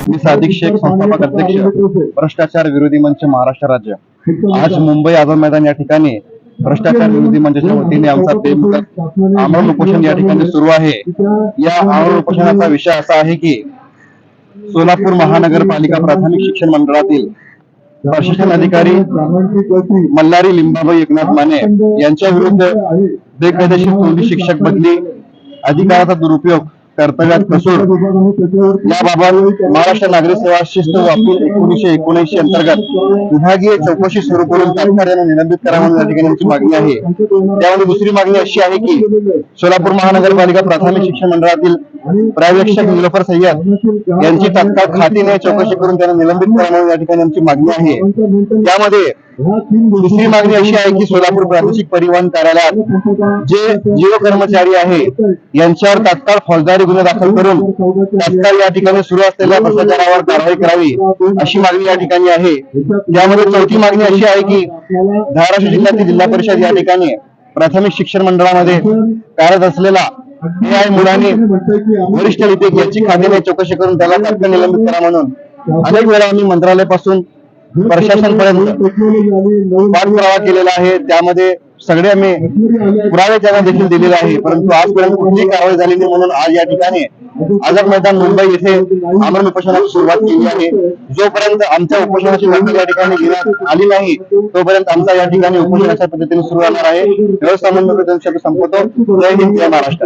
मी सादिक शेख, संस्थापक अध्यक्ष भ्रष्टाचार विरोधी मंच महाराष्ट्र राज्य। आज मुंबई आझाद मैदान या ठिकाणी भ्रष्टाचार विरोधी मंचाच्या वतीने आमचा बेमुदत आमरण उपोषण या ठिकाणी सुरू आहे। या आमरण उपोषणाचा विषय असा आहे की सोलापूर महानगरपालिका प्राथमिक शिक्षण मंडळातील प्रशासन अधिकारी मल्हारी लिंबाबाई एकनाथ माने यांच्या विरुद्ध बेकायदेशीर तोंडी शिक्षक बदली, अधिकाराचा दुरुपयोग, कर्तव्यात कसूर याबाबत महाराष्ट्र नागरिक सेवा शिस्त वापर 1979 अंतर्गत विभागीय चौकशी सुरू करून तात्काळ निलंबित करा म्हणून या ठिकाणी आमची मागणी आहे। त्यामध्ये दुसरी मागणी अशी आहे की सोलापूर महानगरपालिका प्राथमिक शिक्षण मंडळातील पर्यवेक्षक निलोफर सय्यद यांची तात्काळ खात्रीने चौकशी करून त्यांना निलंबित करा म्हणून या ठिकाणी आमची मागणी आहे। त्यामध्ये दुसरी मागणी अशी आहे की सोलापूर प्रादेशिक परिवहन कार्यालयात जे जीव कर्मचारी आहे यांच्यावर तात्काळ फौजदारी गुन्हे दाखल करून तात्काळ या ठिकाणी सुरू असलेल्या भ्रष्टाचारावर कारवाई करावी अशी मागणी या ठिकाणी आहे। त्यामध्ये चौथी मागणी अशी आहे की धाराशिव जिल्ह्यातील जिल्हा परिषद या ठिकाणी प्राथमिक शिक्षण मंडळामध्ये कार्यरत असलेला AI मुलानी वरिष्ठ लिपिक याची खात्याने चौकशी करून त्याला तात्काळ निलंबित करा म्हणून अनेक वेळा आम्ही मंत्रालयापासून प्रशासनपर्यंत पाठपुरावा केलेला आहे। त्यामध्ये सगळे आम्ही पुरावे त्यांना देखील दिलेले आहे, परंतु आजपर्यंत कुठलीही कारवाई झाली नाही। म्हणून आज या ठिकाणी आझाद मैदान मुंबई येथे आमरण उपोषणाची सुरुवात केली आहे। जोपर्यंत आमच्या उपोषणाची दखल या ठिकाणी घेण्यात आली नाही तोपर्यंत आमचा या ठिकाणी उपोषणाच्या पद्धतीने सुरू राहणार आहे। व्यवस्था म्हणून संपवतो। जय हिंद, जय महाराष्ट्र।